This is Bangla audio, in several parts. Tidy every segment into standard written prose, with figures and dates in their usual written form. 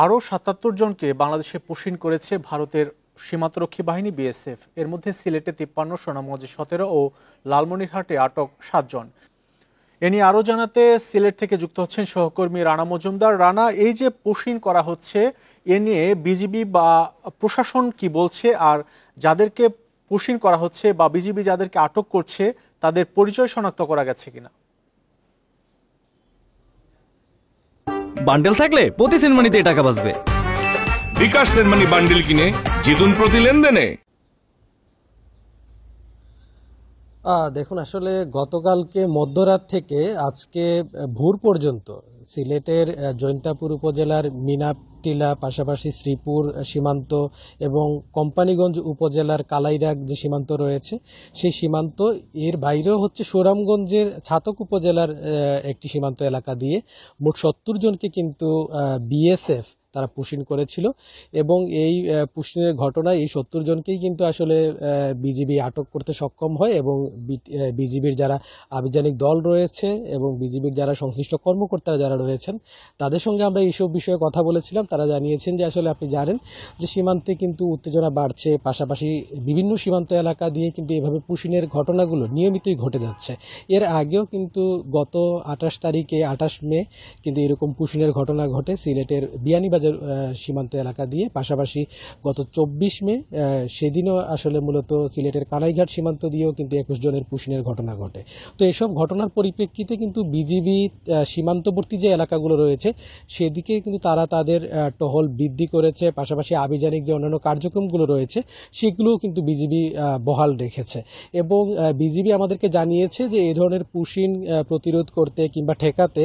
আরও ৭৭ জনকে বাংলাদেশে পুশিন করেছে ভারতের সীমান্তরক্ষী বাহিনী বিএসএফ। এর মধ্যে সিলেটে ৫৩, সুনামগঞ্জে ১৭ ও লালমনিরহাটে আটক ৭ জন। এ নিয়ে আরও জানাতে সিলেট থেকে যুক্ত হচ্ছেন সহকর্মী রানা মজুমদার। রানা, এই যে পুশিন করা হচ্ছে এ নিয়ে বিজিবি বা প্রশাসন কি বলছে, আর যাদেরকে পুশিন করা হচ্ছে বা বিজিবি যাদেরকে আটক করছে তাদের পরিচয় শনাক্ত করা গেছে কিনা? বান্ডেল থাকলে প্রতি সেনমানিতে টাকা বাঁচবে। বিকাশ সেনমানি বান্ডেল কিনে জিতুন প্রতি লেনদেনে। দেখুন, আসলে গতকালকে মধ্যরাত থেকে আজকে ভোর পর্যন্ত সিলেটের জৈন্তাপুর উপজেলার মিনাপটিলা, পাশাপাশি শ্রীপুর সীমান্ত এবং কোম্পানিগঞ্জ উপজেলার কালাইরাগ যে সীমান্ত রয়েছে সেই সীমান্ত, এর বাইরেও হচ্ছে সুনামগঞ্জের ছাতক উপজেলার একটি সীমান্ত এলাকা দিয়ে মোট ৭০ জনকে কিন্তু বিএসএফ তারা পুশিন করেছিল। এবং এই পুশিনের ঘটনায় এই ৭০ জনকেই কিন্তু আসলে বিজিবি আটক করতে সক্ষম হয় এবং বিজিবির যারা আভিযানিক দল রয়েছে এবং বিজিবির যারা সংশ্লিষ্ট কর্মকর্তারা যারা রয়েছেন তাদের সঙ্গে আমরা এইসব বিষয়ে কথা বলেছিলাম। তারা জানিয়েছেন যে আসলে আপনি জানেন যে সীমান্তে কিন্তু উত্তেজনা বাড়ছে, পাশাপাশি বিভিন্ন সীমান্ত এলাকা দিয়ে কিন্তু এভাবে পুশিনের ঘটনাগুলো নিয়মিতই ঘটে যাচ্ছে। এর আগেও কিন্তু গত ২৮ মে কিন্তু এরকম পুশিনের ঘটনা ঘটে সিলেটের বিয়ানীবাজার সীমান্ত এলাকা দিয়ে। পাশাপাশি গত ২৪ মে সেদিনও আসলে মূলত সিলেটের কানাইঘাট সীমান্ত দিয়েও কিন্তু ২১ জনের পুশিনের ঘটনা ঘটে। তো এসব ঘটনার পরিপ্রেক্ষিতে কিন্তু বিজিবি সীমান্তবর্তী যে এলাকাগুলো রয়েছে সেদিকে কিন্তু তারা তাদের টহল বৃদ্ধি করেছে, পাশাপাশি আভিযানিক যে অন্যান্য কার্যক্রমগুলো রয়েছে সেগুলোও কিন্তু বিজিবি বহাল রেখেছে। এবং বিজিবি আমাদেরকে জানিয়েছে যে এই ধরনের পুশিন প্রতিরোধ করতে কিংবা ঠেকাতে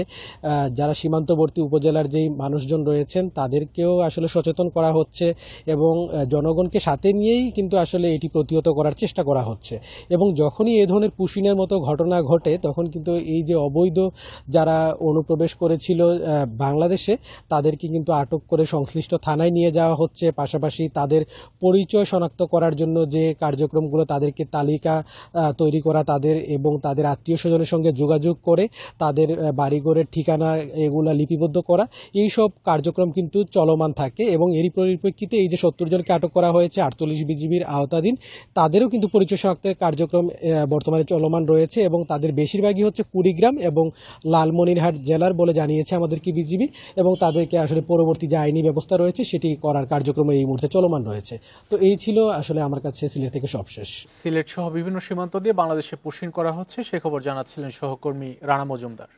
যারা সীমান্তবর্তী উপজেলার যেই মানুষজন রয়েছেন তাদেরকেও আসলে সচেতন করা হচ্ছে এবং জনগণকে সাথে নিয়েই কিন্তু আসলে এটি প্রতিহত করার চেষ্টা করা হচ্ছে। এবং যখনই এ ধরনের পুশিনের মতো ঘটনা ঘটে তখন কিন্তু এই যে অবৈধ যারা অনুপ্রবেশ করেছিল বাংলাদেশে তাদেরকে কিন্তু আটক করে সংশ্লিষ্ট থানায় নিয়ে যাওয়া হচ্ছে। পাশাপাশি তাদের পরিচয় শনাক্ত করার জন্য যে কার্যক্রমগুলো, তাদেরকে তালিকা তৈরি করা, তাদের এবং তাদের আত্মীয় স্বজনের সঙ্গে যোগাযোগ করে তাদের বাড়িঘরের ঠিকানা এগুলা লিপিবদ্ধ করা, এইসব কার্যক্রম কিন্তু চলমান থাকে। এবং এরই পরিপ্রেক্ষিতে এই যে ৭০ জনকে আটক করা হয়েছে ৪৮ বিজিবির আওতাধীন, তাদেরও কিন্তু পরিচয় শনাক্তের কার্যক্রম বর্তমানে চলমান রয়েছে এবং তাদের বেশিরভাগই হচ্ছে কুড়িগ্রাম এবং লালমনিরহাট জেলার বলে জানিয়েছে আমাদেরকে বিজিবি। এবং তাদেরকে আসলে পরবর্তী যে আইনি ব্যবস্থা রয়েছে সেটি করার কার্যক্রম এই মুহূর্তে চলমান রয়েছে। তো এই ছিল আসলে আমার কাছে সিলেট থেকে সবশেষ। সিলেট সহ বিভিন্ন সীমান্ত দিয়ে বাংলাদেশে পুশিন করা হচ্ছে সে খবর জানাচ্ছিলেন সহকর্মী রানা মজুমদার।